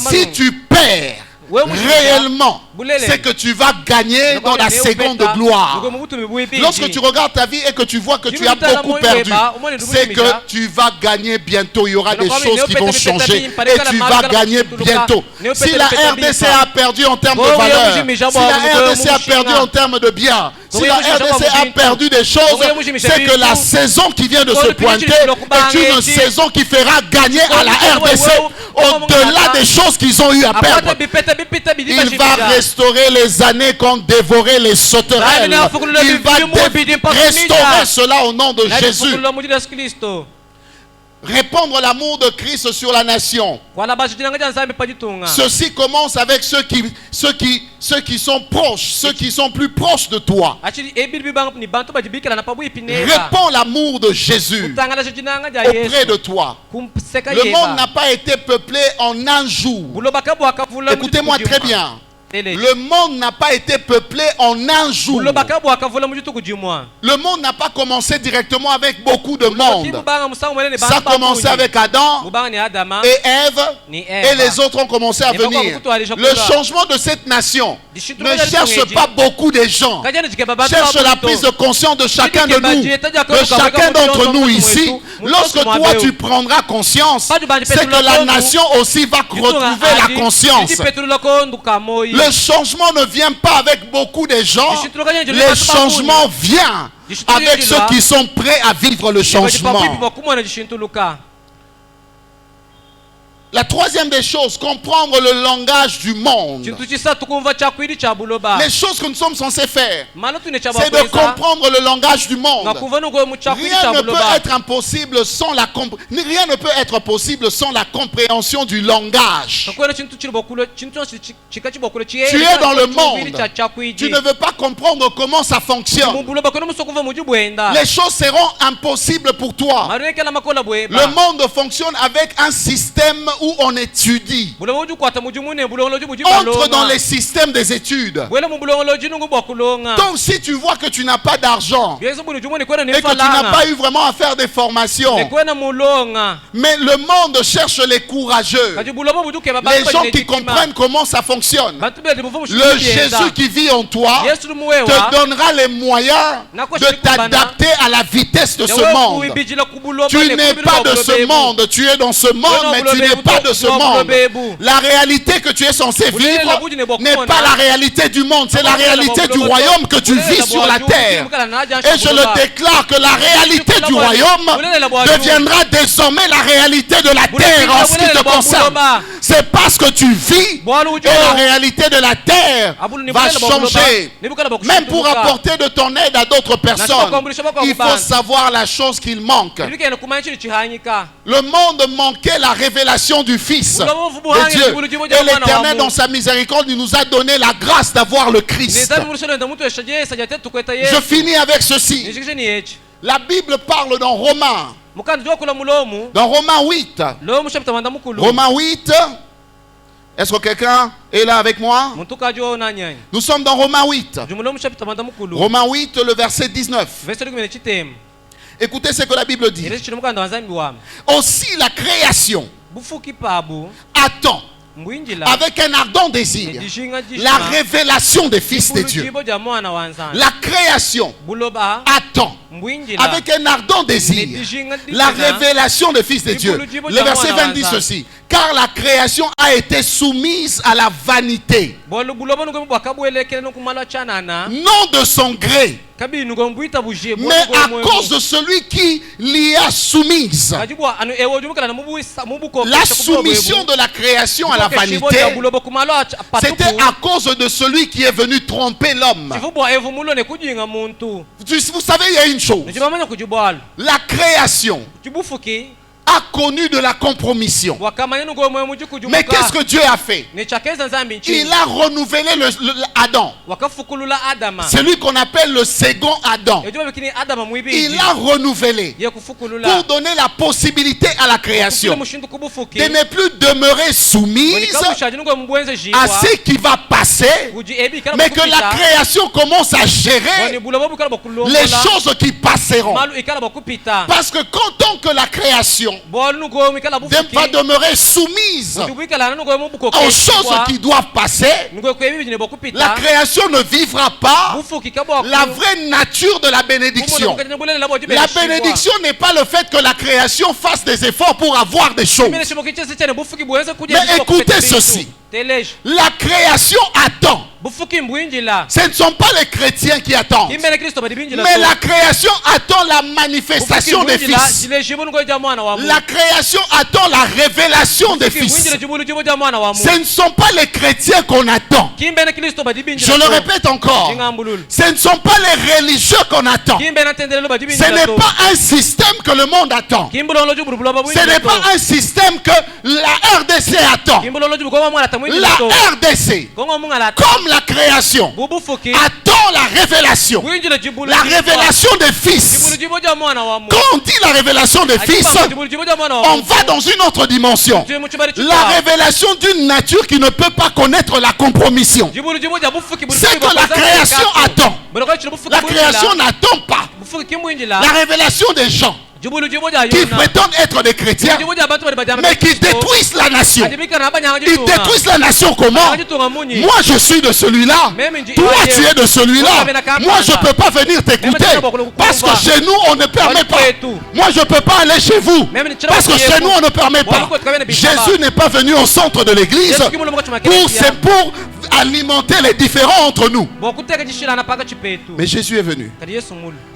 Si tu perds réellement, c'est que tu vas gagner dans la seconde gloire. Lorsque tu regardes ta vie et que tu vois que tu as beaucoup perdu, c'est que tu vas gagner bientôt. Il y aura des choses qui vont changer et tu vas gagner bientôt. Si la RDC a perdu en termes de valeur, si la RDC a perdu en termes de biens, si la RDC a perdu des choses, c'est que la saison qui vient de se pointer est une saison qui fera gagner à la RDC au-delà des choses qu'ils ont eu à perdre. Il va restaurer les années qu'ont dévoré les sauterelles. Il va restaurer cela au nom de Jésus. Répandre l'amour de Christ sur la nation. Ceci commence avec ceux qui sont proches, ceux qui sont plus proches de toi. Répands l'amour de Jésus auprès de toi. Le monde n'a pas été peuplé en un jour. Écoutez-moi très bien. Le monde n'a pas été peuplé en un jour. Le monde n'a pas commencé directement avec beaucoup de monde. Ça a commencé avec Adam et Ève et les autres ont commencé à venir. Le changement de cette nation ne cherche pas beaucoup de gens. Cherche la prise de conscience de chacun de nous, de chacun d'entre nous ici. Lorsque toi tu prendras conscience, c'est que la nation aussi va retrouver la conscience. Le changement ne vient pas avec beaucoup de gens. Le changement vient avec ceux qui sont prêts à vivre le changement. La troisième des choses, comprendre le langage du monde. Les choses que nous sommes censés faire, c'est de comprendre le langage du monde. Rien ne peut être impossible sans la rien ne peut être possible sans la compréhension du langage. Tu es dans le monde. Tu ne veux pas comprendre comment ça fonctionne. Les choses seront impossibles pour toi. Le monde fonctionne avec un système où on étudie. Entre dans les systèmes des études. Donc si tu vois que tu n'as pas d'argent et que tu n'as pas eu vraiment à faire des formations, mais le monde cherche les courageux, les gens qui comprennent comment ça fonctionne. Le Jésus qui vit en toi te donnera les moyens de t'adapter à la vitesse de ce monde. Tu n'es pas de ce monde, tu es dans ce monde, mais tu n'es pas de ce monde. La réalité que tu es censé vivre n'est pas la réalité du monde, c'est la réalité du royaume que tu vis sur la terre. Et je le déclare que la réalité du royaume deviendra désormais la réalité de la terre en ce qui te concerne. C'est parce que tu vis et la réalité de la terre va changer. Même pour apporter de ton aide à d'autres personnes, il faut savoir la chose qu'il manque. Le monde manquait la révélation révélation du Fils de Dieu. Et l'Éternel, dans sa miséricorde, il nous a donné la grâce d'avoir le Christ. Je finis avec ceci. La Bible parle dans Romains. Dans Romains 8. Romains 8. Est-ce que quelqu'un est là avec moi? Nous sommes dans Romains 8. Romains 8, le verset 19. Écoutez ce que la Bible dit. Aussi la création attend avec un ardent désir la révélation des fils de Dieu. La création attend avec un ardent désir la révélation des fils de Dieu. Le verset 20 dit ceci: car la création a été soumise à la vanité, non de son gré, mais à cause de celui qui l'y a soumise. La soumission de la création à la vanité, c'était à cause de celui qui est venu tromper l'homme. Vous savez, il y a une chose. La création a connu de la compromission. Mais qu'est-ce que Dieu a fait? Il a renouvelé Adam. C'est lui qu'on appelle le second Adam. Il a renouvelé pour donner la possibilité à la création de ne plus demeurer soumise à ce qui va passer, mais que la création commence à gérer les choses qui passeront. Parce que tant que la création va demeurer soumise aux choses qui doivent passer, la création ne vivra pas la vraie nature de la bénédiction. La bénédiction n'est pas le fait que la création fasse des efforts pour avoir des choses. Mais écoutez ceci. La création attend. Ce ne sont pas les chrétiens qui attendent, mais la création attend la manifestation des fils. La création attend la révélation des fils. Ce ne sont pas les chrétiens qu'on attend. Je le répète encore. Ce ne sont pas les religieux qu'on attend. Ce n'est pas un système que le monde attend. Ce n'est pas un système que la RDC attend. La RDC, comme la création, attend la révélation. La révélation des fils. Quand on dit la révélation des fils, on va dans une autre dimension. La révélation d'une nature qui ne peut pas connaître la compromission. C'est que la création attend. La création n'attend pas. La révélation des gens qui prétendent être des chrétiens, mais qui détruisent la nation. Ils détruisent la nation comment? Moi je suis de celui-là, toi tu es de celui-là. Moi je ne peux pas venir t'écouter parce que chez nous on ne permet pas. Moi je ne peux pas aller chez vous parce que chez nous on ne permet pas. Jésus n'est pas venu au centre de l'église pour alimenter les différends entre nous. Mais Jésus est venu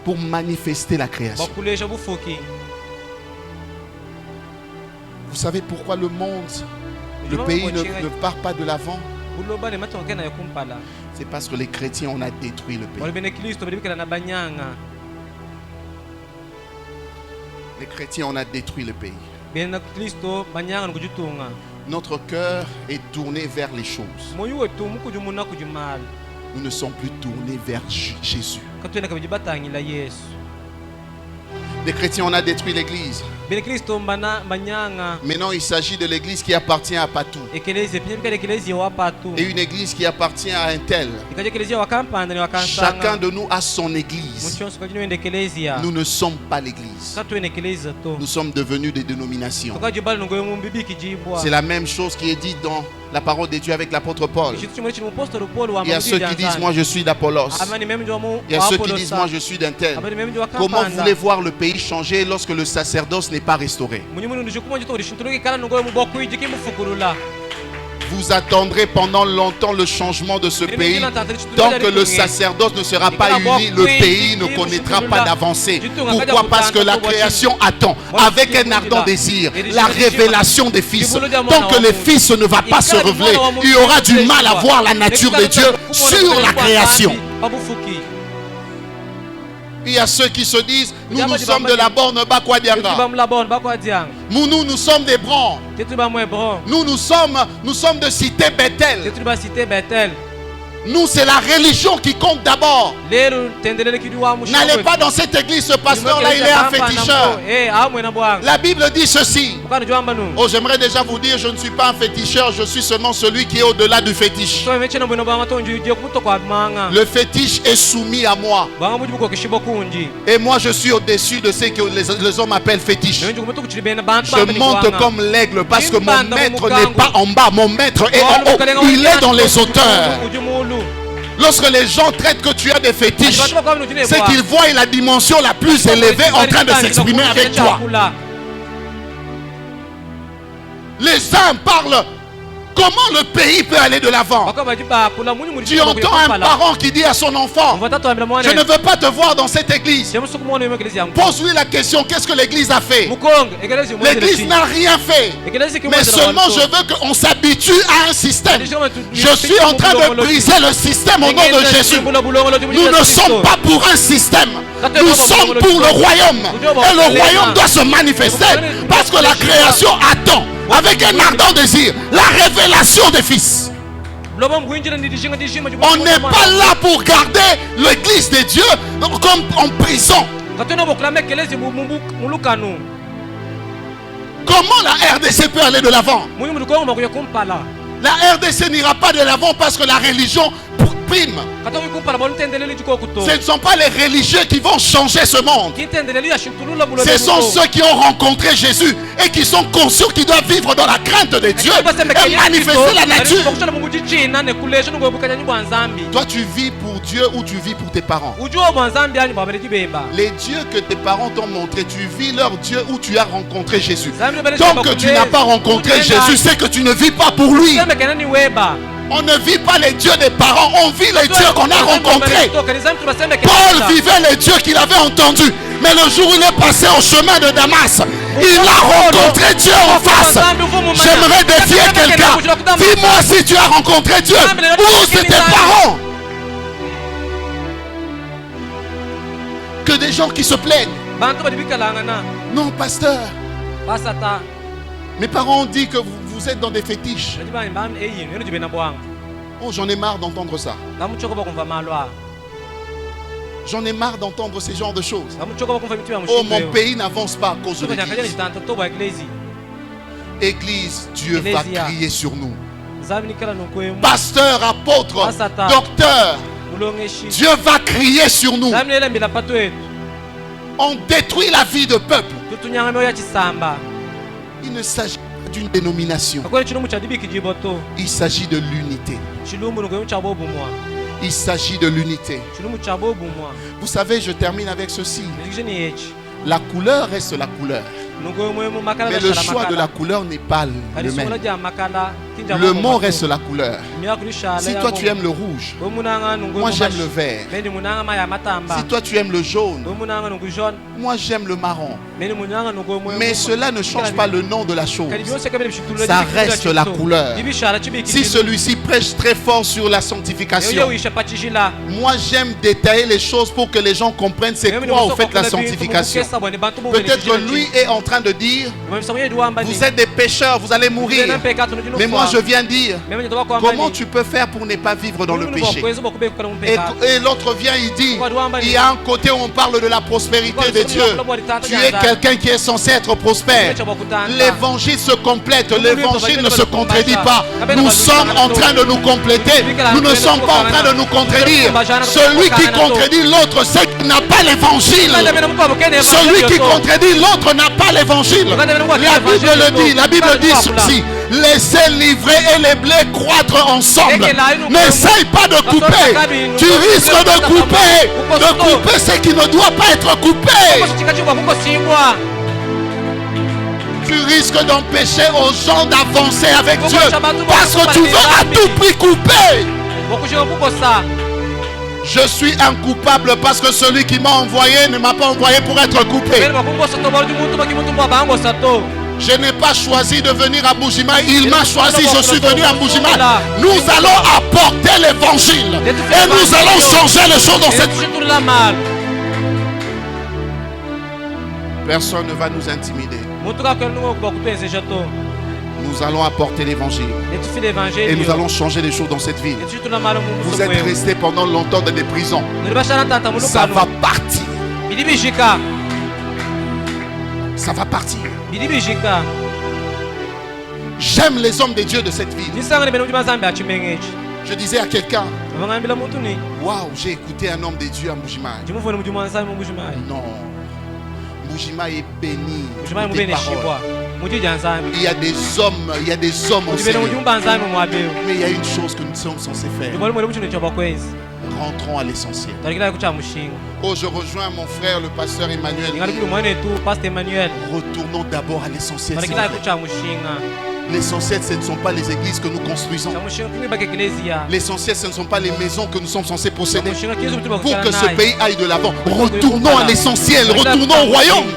pour manifester la création. Vous savez pourquoi le monde, le pays ne part pas de l'avant? C'est parce que les chrétiens, on a détruit le pays. Les chrétiens, on a détruit le pays. Notre cœur est tourné vers les choses. Nous ne sommes plus tournés vers Jésus. Les chrétiens, on a détruit l'église. Maintenant, il s'agit de l'église qui appartient à Patou. Et une église qui appartient à un tel. Chacun de nous a son église. Nous ne sommes pas l'église. Nous sommes devenus des dénominations. C'est la même chose qui est dit dans la parole de Dieu avec l'apôtre Paul. Il y a ceux qui disent moi je suis d'Apollos. Il y a ceux qui disent moi je suis d'un tel. Comment vous voulez voir le pays changer lorsque le sacerdoce n'est pas restauré? Vous attendrez pendant longtemps le changement de ce pays. Tant que le sacerdoce ne sera pas uni, le pays ne connaîtra pas d'avancée. Pourquoi? Parce que la création attend avec un ardent désir la révélation des fils. Tant que les fils ne vont pas se révéler, il y aura du mal à voir la nature de Dieu sur la création. Il y a ceux qui se disent, nous sommes de la borne Bakwadianga. Nous sommes des Brans. Nous sommes de cité Bethel. Nous, c'est la religion qui compte d'abord. N'allez pas dans cette église, ce pasteur-là, il est un féticheur. La Bible dit ceci. Oh, j'aimerais déjà vous dire, je ne suis pas un féticheur, je suis seulement celui qui est au-delà du fétiche. Le fétiche est soumis à moi. Et moi, je suis au-dessus de ce que les hommes appellent fétiche. Je monte comme l'aigle parce que mon maître n'est pas en bas, mon maître est en haut. Il est dans les hauteurs. Lorsque les gens traitent que tu as des fétiches, c'est qu'ils voient la dimension la plus élevée en train de s'exprimer avec toi. Les uns parlent. Comment le pays peut aller de l'avant? Tu entends un parent qui dit à son enfant, je ne veux pas te voir dans cette église. Pose-lui la question, qu'est-ce que l'église a fait? L'église n'a rien fait. Mais seulement je veux qu'on s'habitue à un système. Je suis en train de briser le système au nom de Jésus. Nous ne sommes pas pour un système. Nous sommes pour le royaume. Et le royaume doit se manifester. Parce que la création attend avec un ardent désir la révélation des fils. On n'est pas là pour garder l'église de Dieu comme en prison. Comment la RDC peut aller de l'avant? La RDC n'ira pas de l'avant parce que la religion prime. Ce ne sont pas les religieux qui vont changer ce monde. Ce sont ceux qui ont rencontré Jésus et qui sont conscients qu'ils doivent vivre dans la crainte de Dieu et manifester la nature. Toi, tu vis pour Dieu ou tu vis pour tes parents? Les dieux que tes parents t'ont montrés, tu vis leur Dieu ou tu as rencontré Jésus? Tant que tu n'as pas rencontré Jésus, c'est que tu ne vis pas pour lui. On ne vit pas les dieux des parents, on vit les dieux qu'on a rencontrés. Paul vivait les dieux qu'il avait entendus. Mais le jour où il est passé au chemin de Damas, il a rencontré Dieu en face. J'aimerais défier quelqu'un. Dis-moi si tu as rencontré Dieu ou c'est tes parents. Que des gens qui se plaignent. Non, pasteur. Mes parents ont dit que vous êtes dans des fétiches. Oh, j'en ai marre d'entendre ça. J'en ai marre d'entendre ces genres de choses. Oh, mon pays n'avance pas à cause de l'église. Église, Dieu va crier sur nous. Pasteur, apôtre, docteur, Dieu va crier sur nous. On détruit la vie de peuple. Il ne s'agit pas d'une dénomination. Il s'agit de l'unité. Il s'agit de l'unité. Vous savez, je termine avec ceci. La couleur reste la couleur. Mais le choix de la couleur n'est pas le même. Le mot reste la couleur. Si toi tu aimes le rouge, moi j'aime le vert. Si toi tu aimes le jaune, moi j'aime le marron. Mais cela ne change pas le nom de la chose. Ça reste la couleur. Si celui-ci prêche très fort sur la sanctification, moi j'aime détailler les choses pour que les gens comprennent c'est quoi au fait la sanctification. Peut-être que lui est en train de dire, vous êtes des pécheurs, vous allez mourir. Mais moi je viens dire, comment tu peux faire pour ne pas vivre dans le péché? Et l'autre vient, il dit, il y a un côté où on parle de la prospérité de Dieu. Tu es quelqu'un qui est censé être prospère. L'évangile se complète, l'évangile ne se contredit pas. Nous sommes en train de nous compléter. Nous ne sommes pas en train de nous contredire. Celui qui contredit l'autre, c'est qu'il n'a pas l'évangile. Celui qui contredit l'autre n'a pas l'évangile. La Bible le dit, la Bible dit ceci. Laissez livrer et les blés croître ensemble. N'essaye pas de couper. Tu risques de couper ce qui ne doit pas être coupé. Tu risques d'empêcher aux gens d'avancer avec Dieu parce que tu veux à tout prix couper. Je suis un coupable parce que celui qui m'a envoyé ne m'a pas envoyé pour être coupé. Je n'ai pas choisi de venir à Boujima, il m'a choisi, je suis venu à Boujima. Nous allons apporter l'évangile et nous allons changer les choses dans cette vie. Personne ne va nous intimider. Muntu kakwenunga kubakupenzeja to. Nous allons apporter l'évangile. Netufile evangelio. Et nous allons changer les choses dans cette ville. Netutuna mara mu Vous êtes restés pendant longtemps dans des prisons. Nilibasharantanta Ça mulukalo. va partir. Bilibijika. Ça va partir. Bilibijika. J'aime les hommes de Dieu de cette ville. Nisanga nibeno mujimazambe achimengechi. Je disais à quelqu'un, Vangambila muntu ni. waouh, j'ai écouté un homme de Dieu à Mbujimayi. Jimuvone mujimanzami mu Mbujimayi. Non. Mbujimayi est béni. Mbujimayi de tes mubene paroles. shibwa. Mujijanzami. Il y a des hommes au Mujibene Seigneur. mujimbanzami mu abeo. Mais il y a une chose que nous sommes censés faire. Jimwali mwele muchino chobakwenzi. Rentrons à l'essentiel. Talikila kucha mushinga. Oh, je rejoins mon frère, le pasteur Emmanuel. Ningali kuli mwene tu Pastor Emmanuel. Retournons d'abord à l'essentiel. s'il Talikila vous plaît. kucha mushinga. L'essentiel, ce ne sont pas les églises que nous construisons. Chamushinga kimibaka eklezia. L'essentiel, ce ne sont pas les maisons que nous sommes censés posséder. Chamushinga kizu mtu Pour bakukala que ce naye. pays aille de l'avant, retournons à l'essentiel, retournons au royaume.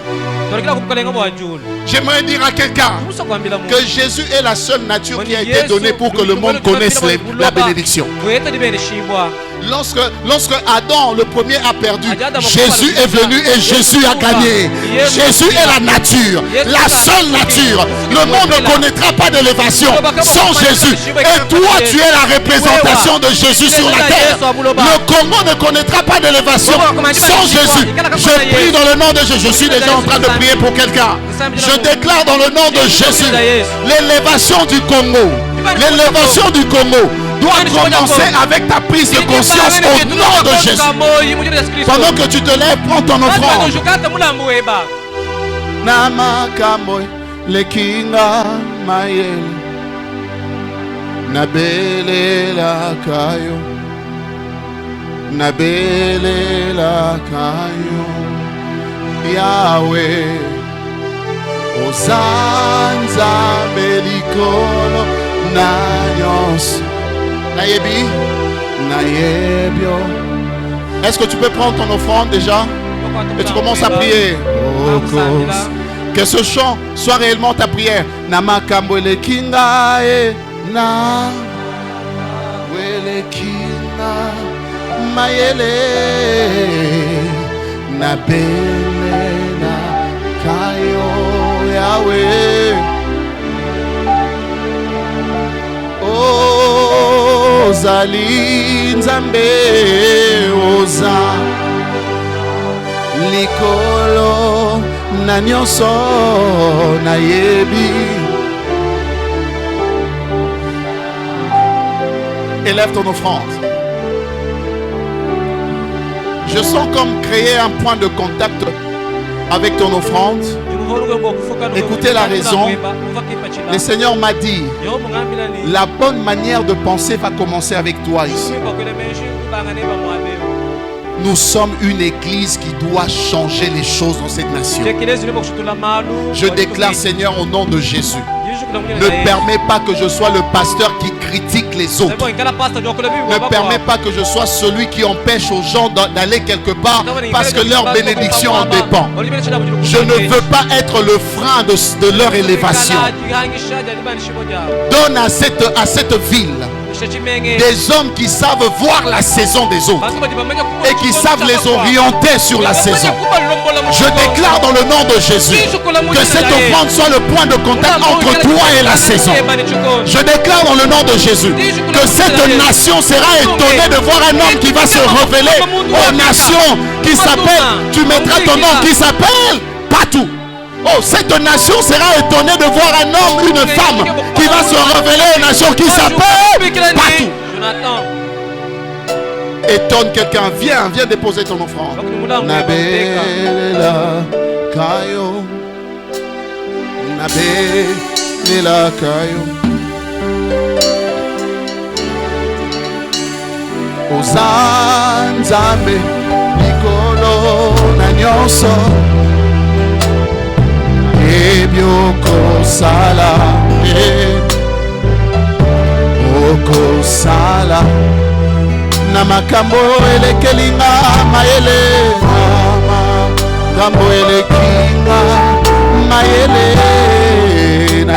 Talikila kukalenga bwa julu. J'aimerais dire à quelqu'un Musa kwambila mu. que Jésus est la seule nature qui a été donnée pour que le monde connaisse la bénédiction. Weta dibene shibwa. Lorsque Adam, le premier, a perdu, Jésus est venu et Jésus a gagné. Jésus est la nature, la seule nature. Le monde ne connaîtra pas d'élévation sans Jésus. Et toi, tu es la représentation de Jésus sur la terre. Le Congo ne connaîtra pas d'élévation sans Jésus. Je prie dans le nom de Jésus. Je suis déjà en train de prier pour quelqu'un. Je déclare dans le nom de Jésus l'élévation du Congo. L'élévation du Congo doit commencer avec ta prise de conscience au nom de Jésus. Pendant que tu te lèves, prends ton offrande. Namakambo lekinga mayele nabelela kayo Yahweh Ozanza belikolo nanyos nayebi nayebio. Est-ce que tu peux prendre ton offrande déjà et tu commences à prier? Oh, cause. Que ce chant soit réellement ta prière. Namakambo lekinga na welekinga mayele na belela kayo Yahweh. Ozali nzambe oza likolo na nyonso nayebi. Élève ton offrande. Je sens comme créer un point de contact avec ton offrande. Écoutez la raison. Le Seigneur m'a dit, la bonne manière de penser va commencer avec toi ici. Nous sommes une église qui doit changer les choses dans cette nation. Je déclare, Seigneur, au nom de Jésus, ne permets pas que je sois le pasteur qui critique les autres. Ne permets pas que je sois celui qui empêche aux gens d'aller quelque part parce que leur bénédiction en dépend. Je ne veux pas être le frein de leur élévation. Donne à cette ville des hommes qui savent voir la saison des autres et qui savent les orienter sur la saison. Je déclare dans le nom de Jésus que cette offrande soit le point de contact entre toi et la saison. Je déclare dans le nom de Jésus que cette nation sera étonnée de voir un homme qui va se révéler aux nations, qui s'appelle, tu mettras ton nom, qui s'appelle Patou. Oh, cette nation sera étonnée de voir un homme, une femme qui va se révéler aux nations, qui s'appelle Patou. Étonne quelqu'un, viens déposer ton offrande. Nabelela kayo, nabelela kayo. Ozanzambe likolo na nyonso ebyoko sala oko sala na makambo elekelinga mayele makambo elekinga mayele na